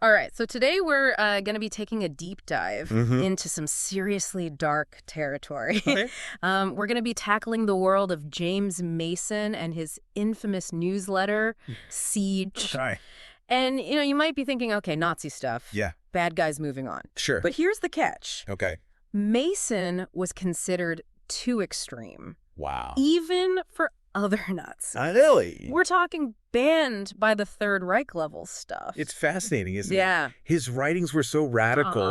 All right, so today we're going to be taking a deep dive Mm-hmm. into some seriously dark territory. Okay. We're going to be tackling the world of James Mason and his infamous newsletter, Siege. Hi. And, you might be thinking, okay, Nazi stuff. Yeah. Bad guys moving on. Sure. But here's the catch. Okay. Mason was considered too extreme, Wow. even for other Nazis. Really? We're talking banned by the Third Reich level stuff. It's fascinating, isn't it? Yeah. His writings were so radical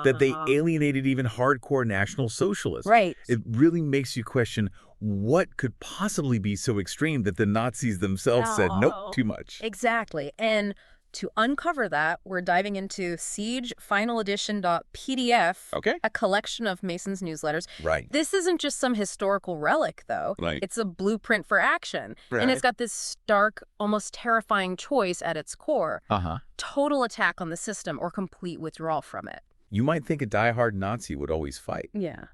that they alienated even hardcore National Socialists. Right. It really makes you question what could possibly be so extreme that the Nazis themselves said, No. nope, too much. Exactly. And to uncover that, we're diving into Siege Final Edition.pdf, Okay. a collection of Mason's newsletters. Right. This isn't just some historical relic, though. Right. It's a blueprint for action. Right. And it's got this stark, almost terrifying choice at its core. Uh-huh. Total attack on the system or complete withdrawal from it. You might think a diehard Nazi would always fight, Yeah.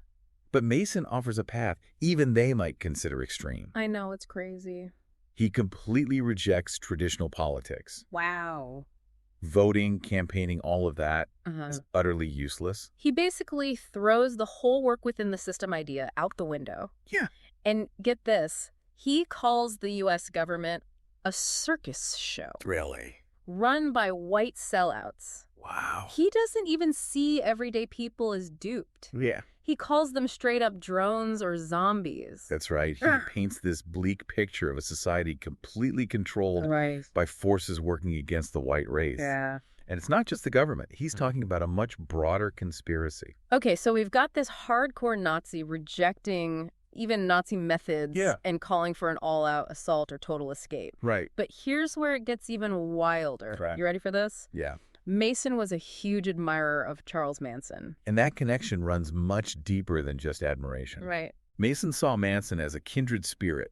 but Mason offers a path even they might consider extreme. I know, it's crazy. He completely rejects traditional politics. Wow. Voting, campaigning, all of that is utterly useless. He basically throws the whole work within the system idea out the window. Yeah. And get this, he calls the U.S. government a circus show Really? run by white sellouts. Wow. He doesn't even see everyday people as duped. Yeah. He calls them straight up drones or zombies. That's right. He paints this bleak picture of a society completely controlled Right. by forces working against the white race. Yeah. And it's not just the government. He's talking about a much broader conspiracy. Okay, so we've got this hardcore Nazi rejecting even Nazi methods and calling for an all-out assault or total escape. Right. But here's where it gets even wilder. Correct. You ready for this? Yeah. Mason was a huge admirer of Charles Manson. And that connection runs much deeper than just admiration. Right. Mason saw Manson as a kindred spirit,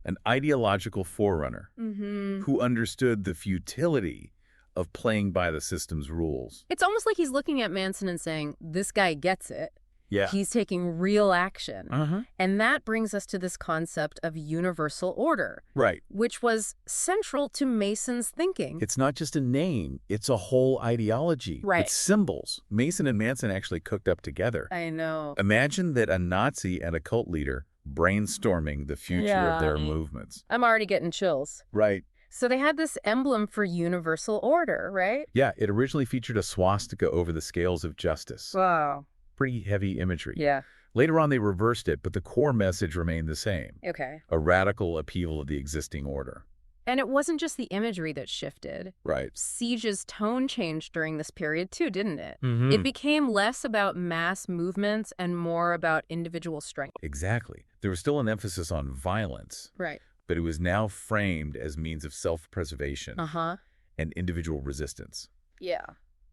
an ideological forerunner who understood the futility of playing by the system's rules. It's almost like he's looking at Manson and saying, this guy gets it. Yeah. He's taking real action. Uh-huh. And that brings us to this concept of universal order, Right. which was central to Mason's thinking. It's not just a name. It's a whole ideology. Right. It's symbols. Mason and Manson actually cooked up together. I know. Imagine that a Nazi and a cult leader brainstorming the future of their movements. I'm already getting chills. Right. So they had this emblem for universal order, right? Yeah, it originally featured a swastika over the scales of justice. Wow. Pretty heavy imagery. Yeah. Later on, they reversed it, but the core message remained the same. Okay. A radical upheaval of the existing order. And it wasn't just the imagery that shifted. Right. Siege's tone changed during this period too, didn't it? Mm-hmm. It became less about mass movements and more about individual strength. Exactly. There was still an emphasis on violence, Right. but it was now framed as means of self-preservation Uh-huh. and individual resistance. Yeah.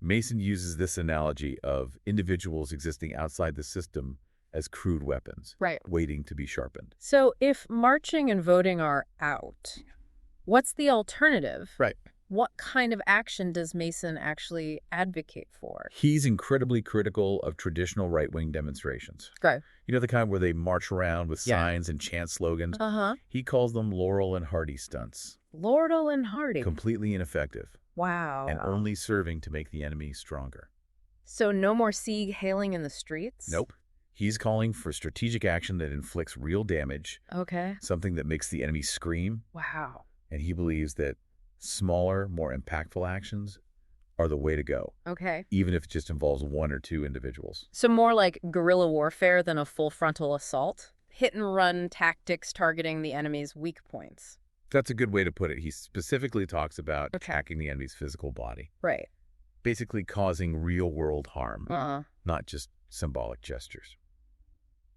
Mason uses this analogy of individuals existing outside the system as crude weapons, Right. waiting to be sharpened. So if marching and voting are out, what's the alternative? Right. What kind of action does Mason actually advocate for? He's incredibly critical of traditional right-wing demonstrations. Okay. You know, the kind where they march around with Yeah. signs and chant slogans? Uh-huh. He calls them Laurel and Hardy stunts. Laurel and Hardy. Completely ineffective Wow. and only serving to make the enemy stronger. So no more Sieg hailing in the streets? Nope. He's calling for strategic action that inflicts real damage, Okay. something that makes the enemy scream, Wow. and he believes that smaller, more impactful actions are the way to go, Okay. even if it just involves one or two individuals. So more like guerrilla warfare than a full frontal assault? Hit and run tactics targeting the enemy's weak points. That's a good way to put it. He specifically talks about Okay. attacking the enemy's physical body, Right. basically causing real-world harm, Uh-uh. not just symbolic gestures.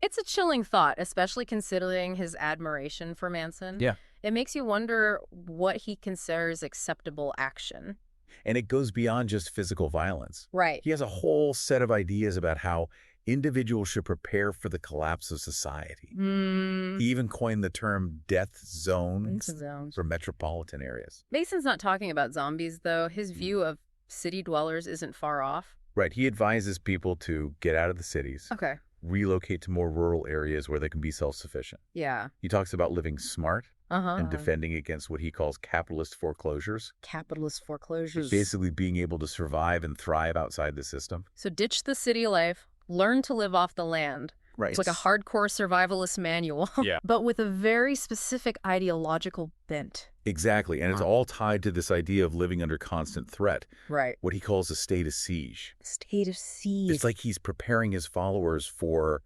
It's a chilling thought, especially considering his admiration for Manson. Yeah. It makes you wonder what he considers acceptable action. And it goes beyond just physical violence. Right. He has a whole set of ideas about how individuals should prepare for the collapse of society. He even coined the term death zones for metropolitan areas. Mason's not talking about zombies, though. His view of city dwellers isn't far off. Right. He advises people to get out of the cities, Okay. relocate to more rural areas where they can be self-sufficient. Yeah. He talks about living smart, and defending against what he calls capitalist foreclosures. Capitalist foreclosures. Basically being able to survive and thrive outside the system. So ditch the city life, learn to live off the land. Right. It's like a hardcore survivalist manual, but with a very specific ideological bent. Exactly. And it's all tied to this idea of living under constant threat. Right. What he calls a state of siege. State of siege. It's like he's preparing his followers for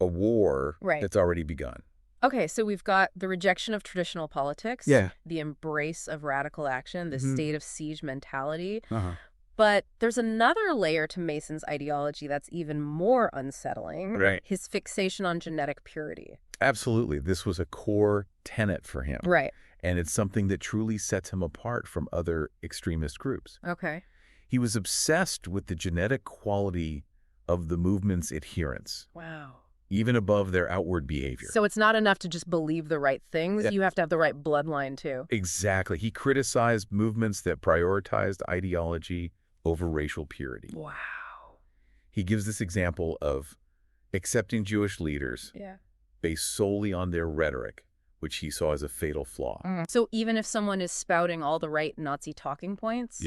a war that's already begun. Okay, so we've got the rejection of traditional politics, the embrace of radical action, the state of siege mentality. But there's another layer to Mason's ideology that's even more unsettling. Right. His fixation on genetic purity. Absolutely. This was a core tenet for him. Right. And it's something that truly sets him apart from other extremist groups. Okay. He was obsessed with the genetic quality of the movement's adherents. Wow. Even above their outward behavior. So it's not enough to just believe the right things. You have to have the right bloodline, too. Exactly. He criticized movements that prioritized ideology over racial purity. Wow. He gives this example of accepting Jewish leaders based solely on their rhetoric, which he saw as a fatal flaw. So even if someone is spouting all the right Nazi talking points,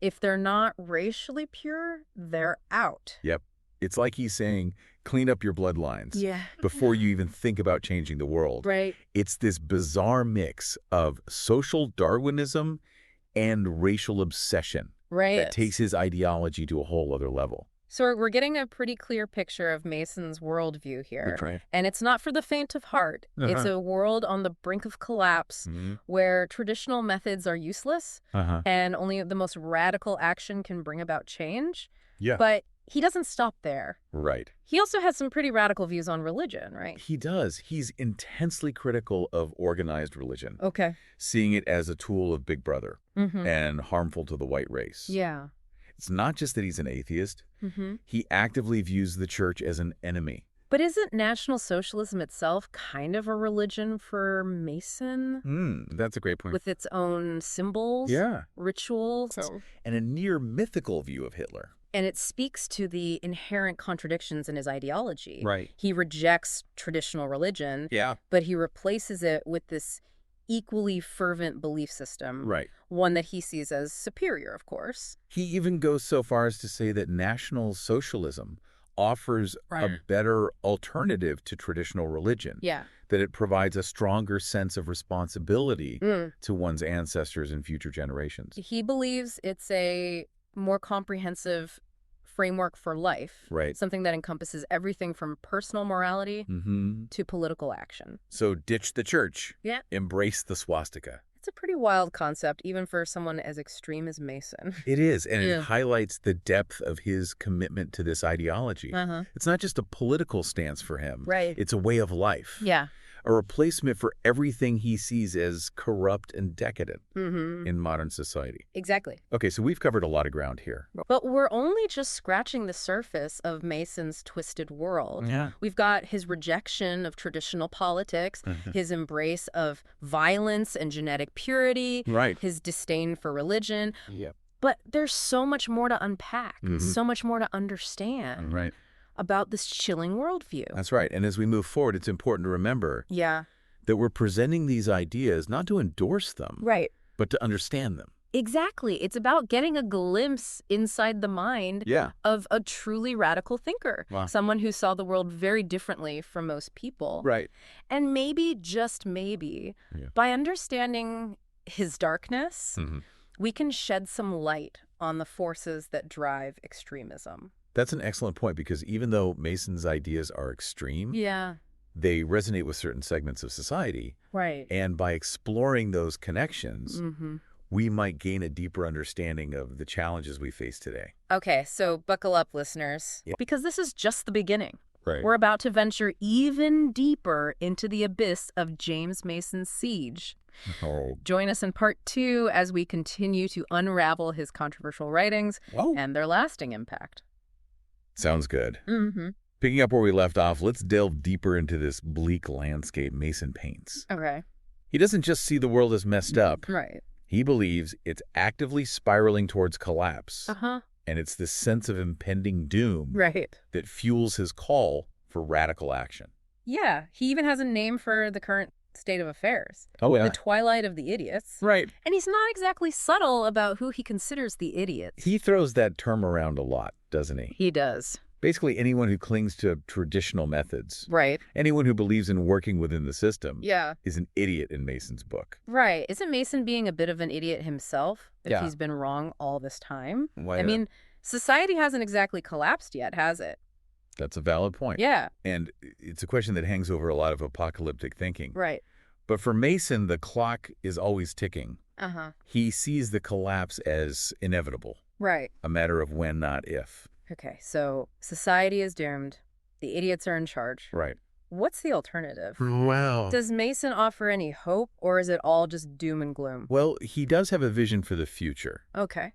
if they're not racially pure, they're out. Yep. It's like he's saying, clean up your bloodlines before you even think about changing the world. Right. It's this bizarre mix of social Darwinism and racial obsession that takes his ideology to a whole other level. So we're getting a pretty clear picture of Mason's worldview here. That's right. And it's not for the faint of heart. It's a world on the brink of collapse where traditional methods are useless and only the most radical action can bring about change. Yeah. But he doesn't stop there. Right. He also has some pretty radical views on religion, right? He does. He's intensely critical of organized religion. Okay. Seeing it as a tool of Big Brother and harmful to the white race. Yeah. It's not just that he's an atheist. He actively views the church as an enemy. But isn't National Socialism itself kind of a religion for Mason? That's a great point. With its own symbols, rituals. And a near mythical view of Hitler. And it speaks to the inherent contradictions in his ideology. Right. He rejects traditional religion, but he replaces it with this equally fervent belief system. Right. One that he sees as superior, of course. He even goes so far as to say that National Socialism offers a better alternative to traditional religion. Yeah. That it provides a stronger sense of responsibility to one's ancestors and future generations. He believes it's a more comprehensive framework for life. Right. Something that encompasses everything from personal morality to political action. So ditch the church. Yeah. Embrace the swastika. It's a pretty wild concept, even for someone as extreme as Mason. It is, and it highlights the depth of his commitment to this ideology. It's not just a political stance for him. Right. It's a way of life. Yeah. A replacement for everything he sees as corrupt and decadent in modern society. Exactly. Okay, so we've covered a lot of ground here. But we're only just scratching the surface of Mason's twisted world. Yeah. We've got his rejection of traditional politics, his embrace of violence and genetic purity, his disdain for religion. Yep. But there's so much more to unpack, so much more to understand. Right. About this chilling worldview. That's right. And as we move forward, it's important to remember that we're presenting these ideas not to endorse them, but to understand them. Exactly. It's about getting a glimpse inside the mind of a truly radical thinker, someone who saw the world very differently from most people. Right. And maybe, just maybe, by understanding his darkness, we can shed some light on the forces that drive extremism. That's an excellent point, because even though Mason's ideas are extreme, they resonate with certain segments of society. Right. And by exploring those connections, we might gain a deeper understanding of the challenges we face today. Okay, so buckle up, listeners, because this is just the beginning. Right. We're about to venture even deeper into the abyss of James Mason's siege. Join us in part 2 as we continue to unravel his controversial writings and their lasting impact. Sounds good. Picking up where we left off, let's delve deeper into this bleak landscape Mason paints. Okay. He doesn't just see the world as messed up. Right. He believes it's actively spiraling towards collapse. And it's this sense of impending doom that fuels his call for radical action. Yeah. He even has a name for the current state of affairs. Oh, yeah. The twilight of the idiots. Right. And he's not exactly subtle about who he considers the idiots. He throws that term around a lot, doesn't he? He does. Basically, anyone who clings to traditional methods. Right. Anyone who believes in working within the system. Yeah. Is an idiot in Mason's book. Right. Isn't Mason being a bit of an idiot himself if he's been wrong all this time? Why I mean, society hasn't exactly collapsed yet, has it? That's a valid point. Yeah. And it's a question that hangs over a lot of apocalyptic thinking. Right. But for Mason, the clock is always ticking. Uh-huh. He sees the collapse as inevitable. Right. A matter of when, not if. Okay, so society is doomed. The idiots are in charge. Right. What's the alternative? Wow. Does Mason offer any hope, or is it all just doom and gloom? Well, he does have a vision for the future. Okay.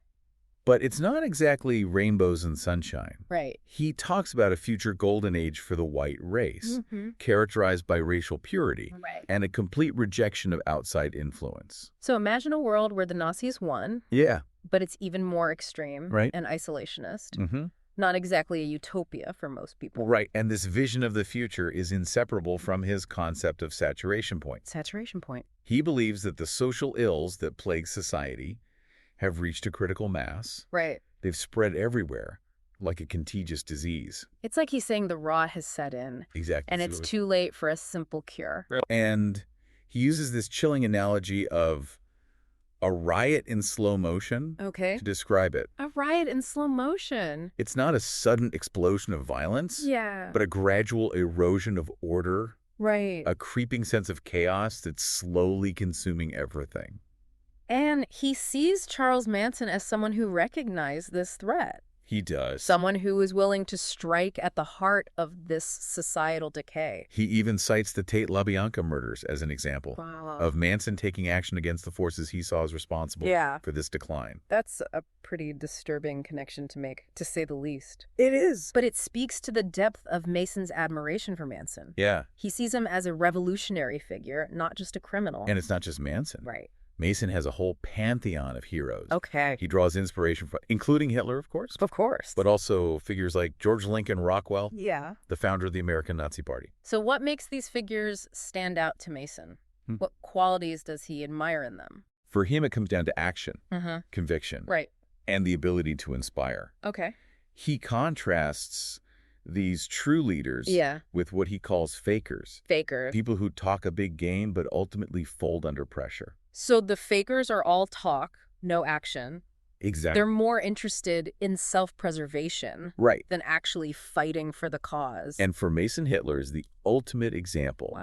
But it's not exactly rainbows and sunshine. Right. He talks about a future golden age for the white race, characterized by racial purity and a complete rejection of outside influence. So imagine a world where the Nazis won. Yeah. But it's even more extreme and isolationist. Not exactly a utopia for most people. Right, and this vision of the future is inseparable from his concept of saturation point. Saturation point. He believes that the social ills that plague society have reached a critical mass. Right. They've spread everywhere, like a contagious disease. It's like he's saying the rot has set in. Exactly. And it's too late for a simple cure. And he uses this chilling analogy of a riot in slow motion to describe it. A riot in slow motion. It's not a sudden explosion of violence, but a gradual erosion of order. Right. A creeping sense of chaos that's slowly consuming everything. And he sees Charles Manson as someone who recognized this threat. He does. Someone who is willing to strike at the heart of this societal decay. He even cites the Tate LaBianca murders as an example of Manson taking action against the forces he saw as responsible for this decline. That's a pretty disturbing connection to make, to say the least. It is. But it speaks to the depth of Mason's admiration for Manson. Yeah. He sees him as a revolutionary figure, not just a criminal. And it's not just Manson. Right. Mason has a whole pantheon of heroes. Okay. He draws inspiration from, including Hitler, of course. Of course. But also figures like George Lincoln Rockwell. Yeah. The founder of the American Nazi Party. So what makes these figures stand out to Mason? What qualities does he admire in them? For him, it comes down to action, conviction, and the ability to inspire. Okay. He contrasts these true leaders with what he calls fakers. Fakers. People who talk a big game but ultimately fold under pressure. So the fakers are all talk, no action. Exactly. They're more interested in self-preservation than actually fighting for the cause. And for Mason, Hitler is the ultimate example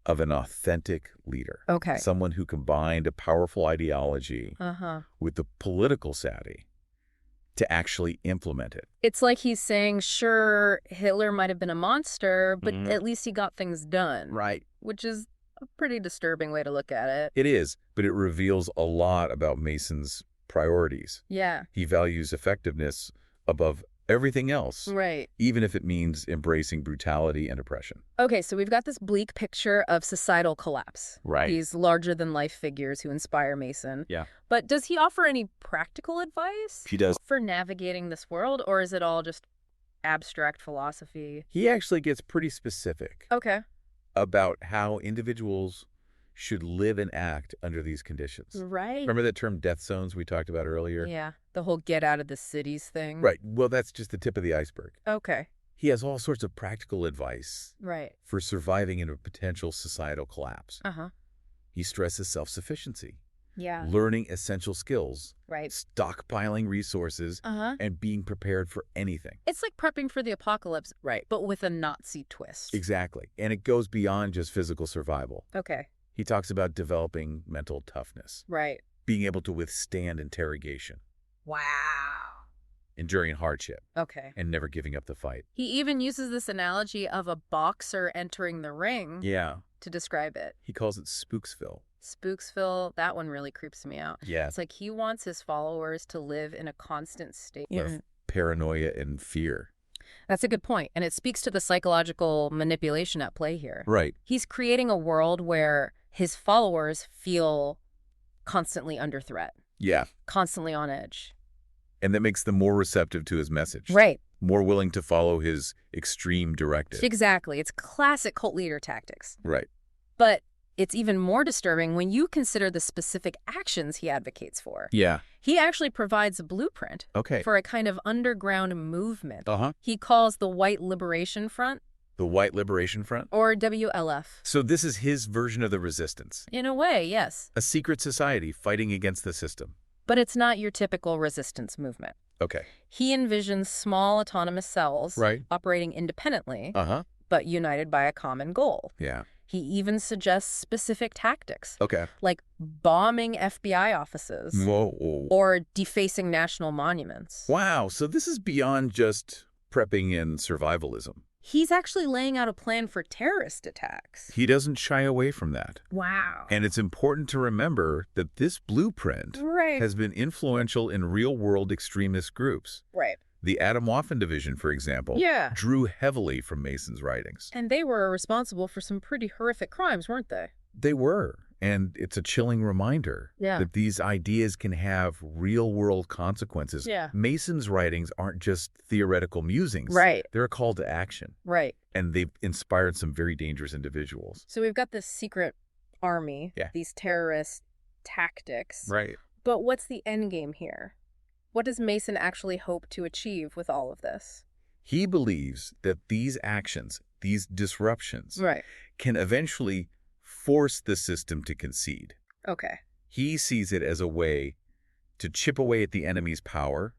of an authentic leader. Okay. Someone who combined a powerful ideology with the political savvy to actually implement it. It's like he's saying, sure, Hitler might have been a monster, but at least he got things done. Right. Which is a pretty disturbing way to look at it. It is, but it reveals a lot about Mason's priorities. Yeah. He values effectiveness above everything else. Right. Even if it means embracing brutality and oppression. Okay, so we've got this bleak picture of societal collapse. Right. These larger-than-life figures who inspire Mason. Yeah. But does he offer any practical advice? He does. For navigating this world, or is it all just abstract philosophy? He actually gets pretty specific. Okay. About how individuals should live and act under these conditions. Right. Remember that term death zones we talked about earlier? Yeah, the whole get out of the cities thing. Right. Well, that's just the tip of the iceberg. Okay. He has all sorts of practical advice for surviving in a potential societal collapse. He stresses self-sufficiency. Yeah. Learning essential skills. Right. Stockpiling resources. And being prepared for anything. It's like prepping for the apocalypse, but with a Nazi twist. Exactly. And it goes beyond just physical survival. Okay. He talks about developing mental toughness. Right. Being able to withstand interrogation. Wow. Enduring hardship. Okay. And never giving up the fight. He even uses this analogy of a boxer entering the ring. Yeah. To describe it. He calls it Spooksville. Spooksville, that one really creeps me out. Yeah. It's like he wants his followers to live in a constant state of paranoia and fear. That's a good point. And it speaks to the psychological manipulation at play here. Right. He's creating a world where his followers feel constantly under threat. Yeah. Constantly on edge. And that makes them more receptive to his message. Right. More willing to follow his extreme directive. Exactly. It's classic cult leader tactics. Right. But it's even more disturbing when you consider the specific actions he advocates for. Yeah. He actually provides a blueprint for a kind of underground movement he calls the White Liberation Front. The White Liberation Front? Or WLF. So this is his version of the resistance. In a way, yes. A secret society fighting against the system. But it's not your typical resistance movement. Okay. He envisions small autonomous cells operating independently, but united by a common goal. Yeah. He even suggests specific tactics. Okay. Like bombing FBI offices. Whoa. Or defacing national monuments. Wow. So this is beyond just prepping and survivalism. He's actually laying out a plan for terrorist attacks. He doesn't shy away from that. Wow. And it's important to remember that this blueprint has been influential in real-world extremist groups. Right. The Atomwaffen Division, for example, drew heavily from Mason's writings. And they were responsible for some pretty horrific crimes, weren't they? They were. And it's a chilling reminder that these ideas can have real-world consequences. Mason's writings aren't just theoretical musings. They're a call to action. And they've inspired some very dangerous individuals. So we've got this secret army, these terrorist tactics. But what's the end game here? What does Mason actually hope to achieve with all of this? He believes that these actions, these disruptions, can eventually force the system to concede. Okay. He sees it as a way to chip away at the enemy's power,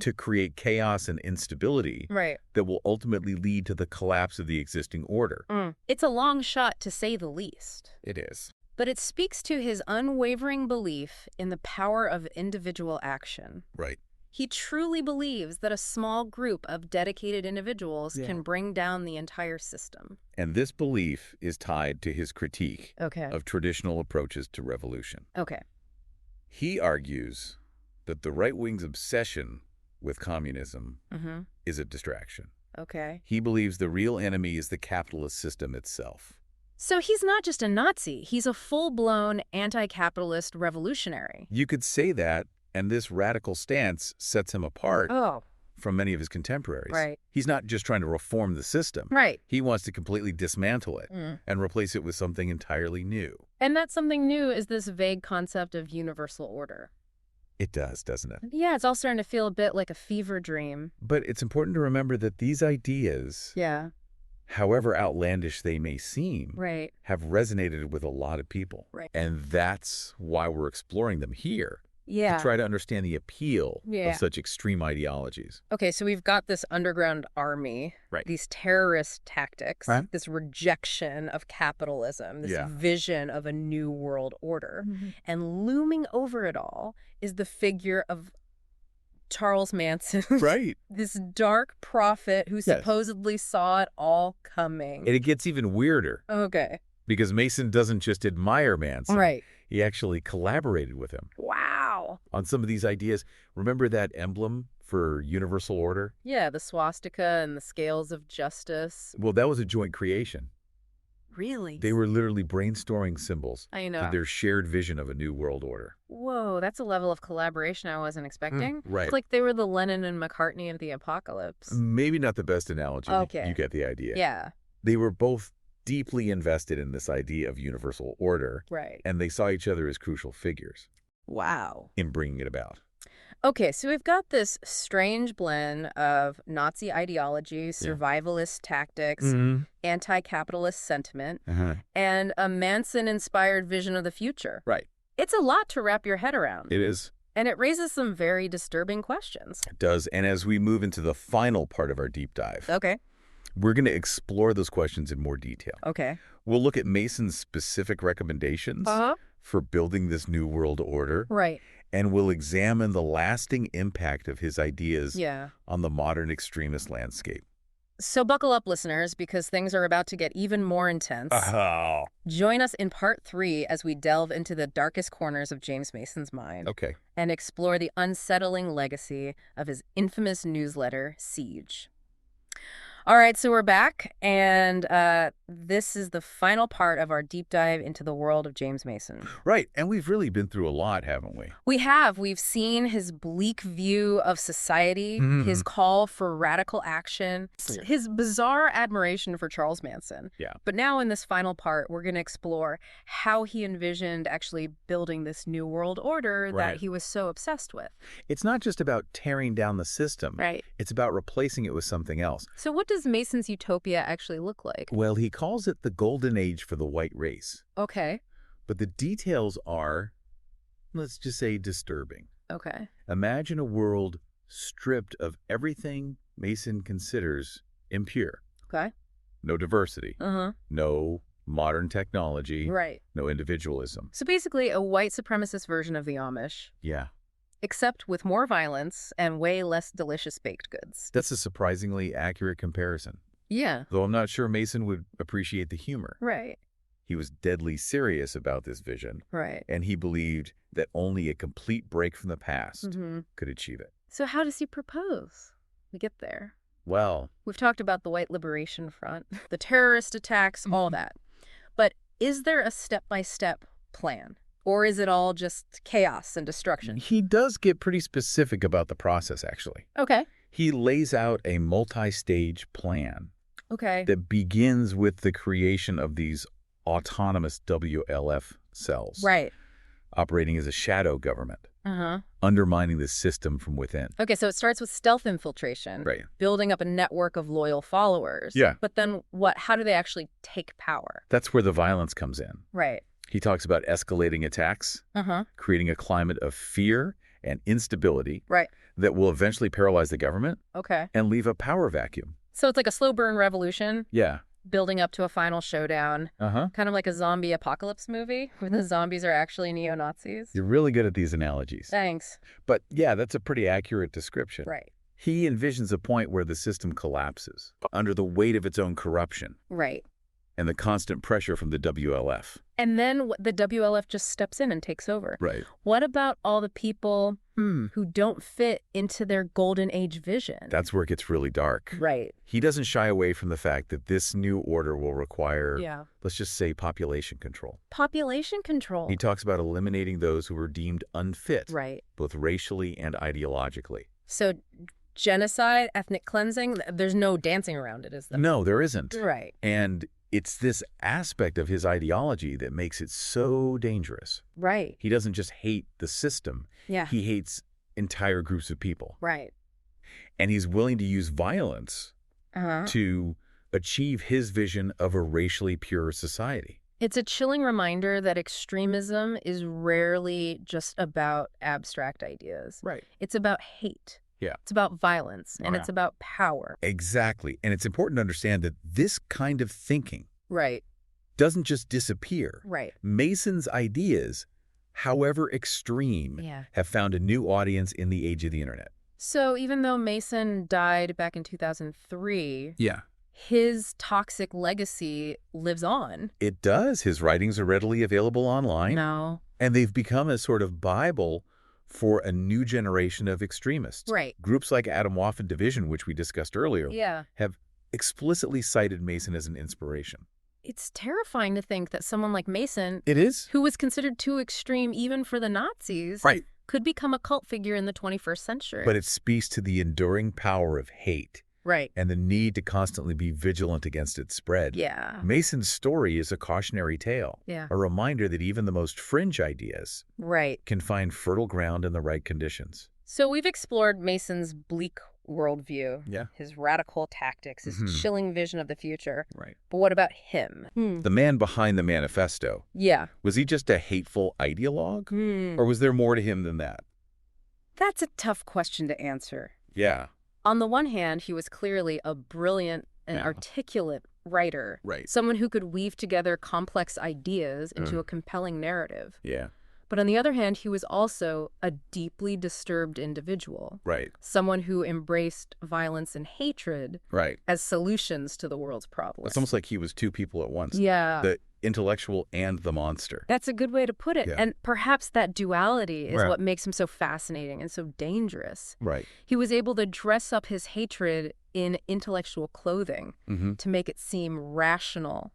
to create chaos and instability that will ultimately lead to the collapse of the existing order. It's a long shot, to say the least. It is. But it speaks to his unwavering belief in the power of individual action. He truly believes that a small group of dedicated individuals can bring down the entire system. And this belief is tied to his critique of traditional approaches to revolution. He argues that the right wing's obsession with communism is a distraction. He believes the real enemy is the capitalist system itself. So he's not just a Nazi, he's a full-blown anti-capitalist revolutionary. You could say that, and this radical stance sets him apart from many of his contemporaries. He's not just trying to reform the system. He wants to completely dismantle it and replace it with something entirely new. And that something new is this vague concept of universal order. It does, doesn't it? Yeah, it's all starting to feel a bit like a fever dream. But it's important to remember that these ideas, however outlandish they may seem, have resonated with a lot of people. And that's why we're exploring them here. To try to understand the appeal of such extreme ideologies. Okay, so we've got this underground army, these terrorist tactics, this rejection of capitalism, this vision of a new world order. And looming over it all is the figure of Charles Manson. This dark prophet who supposedly saw it all coming. And it gets even weirder. Because Mason doesn't just admire Manson. He actually collaborated with him. Wow. On some of these ideas. Remember that emblem for universal order? Yeah, the swastika and the scales of justice. Well, that was a joint creation. Really? They were literally brainstorming symbols for their shared vision of a new world order. Whoa, that's a level of collaboration I wasn't expecting. It's like they were the Lennon and McCartney of the apocalypse. Maybe not the best analogy. You get the idea. Yeah. They were both deeply invested in this idea of universal order. And they saw each other as crucial figures. Wow. In bringing it about. Okay, so we've got this strange blend of Nazi ideology, survivalist tactics, anti-capitalist sentiment, and a Manson-inspired vision of the future. It's a lot to wrap your head around. It is. And it raises some very disturbing questions. It does. And as we move into the final part of our deep dive, we're going to explore those questions in more detail. We'll look at Mason's specific recommendations for building this new world order. And we'll examine the lasting impact of his ideas on the modern extremist landscape. So buckle up, listeners, because things are about to get even more intense. Join us in part 3 as we delve into the darkest corners of James Mason's mind. And explore the unsettling legacy of his infamous newsletter, Siege. All right, so we're back, and this is the final part of our deep dive into the world of James Mason. Right. And we've really been through a lot, haven't we? We have. We've seen his bleak view of society, his call for radical action, his bizarre admiration for Charles Manson. Yeah. But now in this final part, we're going to explore how he envisioned actually building this new world order that he was so obsessed with. It's not just about tearing down the system. Right. It's about replacing it with something else. So what does Mason's utopia actually look like? Well, he calls it the golden age for the white race. Okay. But the details are, let's just say, disturbing. Okay. Imagine a world stripped of everything Mason considers impure. Okay. No diversity. No modern technology. Right. No individualism. So basically a white supremacist version of the Amish. Yeah. Except with more violence and way less delicious baked goods. That's a surprisingly accurate comparison. Yeah. Though I'm not sure Mason would appreciate the humor. Right. He was deadly serious about this vision. Right. And he believed that only a complete break from the past could achieve it. So how does he propose we get there? Well, we've talked about the White Liberation Front, the terrorist attacks, all that. But is there a step-by-step plan? Or is it all just chaos and destruction? He does get pretty specific about the process, actually. Okay. He lays out a multi-stage plan. Okay. That begins with the creation of these autonomous WLF cells. Right. Operating as a shadow government. Undermining the system from within. Okay, so it starts with stealth infiltration. Right. Building up a network of loyal followers. Yeah. But then what? How do they actually take power? That's where the violence comes in. Right. He talks about escalating attacks, creating a climate of fear and instability that will eventually paralyze the government and leave a power vacuum. So it's like a slow burn revolution? Yeah. Building up to a final showdown. Kind of like a zombie apocalypse movie where the zombies are actually neo-Nazis. You're really good at these analogies. Thanks. But yeah, that's a pretty accurate description. Right. He envisions a point where the system collapses under the weight of its own corruption. Right. And the constant pressure from the WLF. And then the WLF just steps in and takes over. Right. What about all the people who don't fit into their golden age vision? That's where it gets really dark. Right. He doesn't shy away from the fact that this new order will require, let's just say, population control. Population control. He talks about eliminating those who were deemed unfit. Right. Both racially and ideologically. So genocide, ethnic cleansing, there's no dancing around it, is there? No, there isn't. Right. And it's this aspect of his ideology that makes it so dangerous. Right. He doesn't just hate the system. Yeah. He hates entire groups of people. Right. And he's willing to use violence to achieve his vision of a racially pure society. It's a chilling reminder that extremism is rarely just about abstract ideas. Right. It's about hate. Yeah. It's about violence, and it's about power. Exactly. And it's important to understand that this kind of thinking doesn't just disappear. Right. Mason's ideas, however extreme, have found a new audience in the age of the internet. So even though Mason died back in 2003, his toxic legacy lives on. It does. His writings are readily available online. No. And they've become a sort of Bible for a new generation of extremists. Right. Groups like Atomwaffen Division, which we discussed earlier, have explicitly cited Mason as an inspiration. It's terrifying to think that someone like Mason, who was considered too extreme even for the Nazis, could become a cult figure in the 21st century. But it speaks to the enduring power of hate. Right. And the need to constantly be vigilant against its spread. Yeah. Mason's story is a cautionary tale. Yeah. A reminder that even the most fringe ideas can find fertile ground in the right conditions. So we've explored Mason's bleak worldview, his radical tactics, his chilling vision of the future. Right. But what about him? The man behind the manifesto. Yeah. Was he just a hateful ideologue? Or was there more to him than that? That's a tough question to answer. Yeah. On the one hand, he was clearly a brilliant and articulate writer. Right. Someone who could weave together complex ideas into a compelling narrative. Yeah. But on the other hand, he was also a deeply disturbed individual. Right. Someone who embraced violence and hatred as solutions to the world's problems. It's almost like he was two people at once. Yeah. The intellectual and the monster. That's a good way to put it. Yeah. And perhaps that duality is what makes him so fascinating and so dangerous. Right. He was able to dress up his hatred in intellectual clothing to make it seem rational,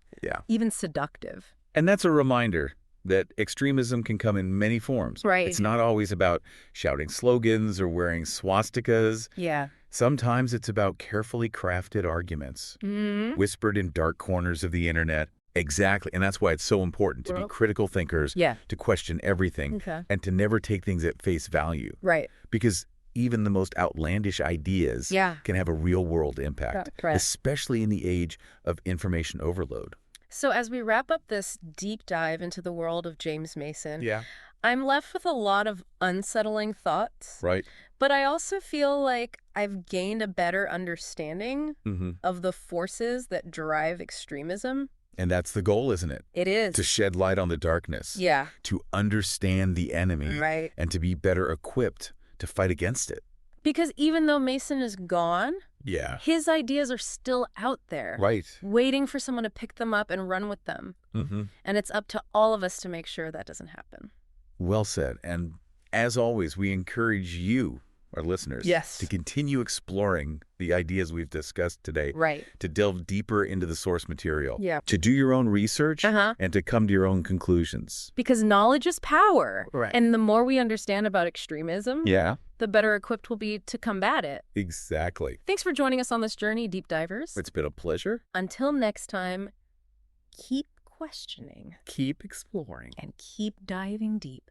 even seductive. And that's a reminder that extremism can come in many forms. Right. It's not always about shouting slogans or wearing swastikas. Yeah. Sometimes it's about carefully crafted arguments, whispered in dark corners of the internet. Exactly. And that's why it's so important to be critical thinkers, to question everything, and to never take things at face value. Right. Because even the most outlandish ideas can have a real-world impact, especially in the age of information overload. So as we wrap up this deep dive into the world of James Mason, I'm left with a lot of unsettling thoughts. Right. But I also feel like I've gained a better understanding of the forces that drive extremism. And that's the goal, isn't it? It is. To shed light on the darkness. Yeah. To understand the enemy. Right. And to be better equipped to fight against it. Because even though Mason is gone, his ideas are still out there. Right. Waiting for someone to pick them up and run with them. And it's up to all of us to make sure that doesn't happen. Well said. And as always, we encourage you, our listeners, to continue exploring the ideas we've discussed today. Right. To delve deeper into the source material. Yeah. To do your own research and to come to your own conclusions. Because knowledge is power. Right. And the more we understand about extremism, the better equipped we'll be to combat it. Exactly. Thanks for joining us on this journey, Deep Divers. It's been a pleasure. Until next time, keep questioning. Keep exploring. And keep diving deep.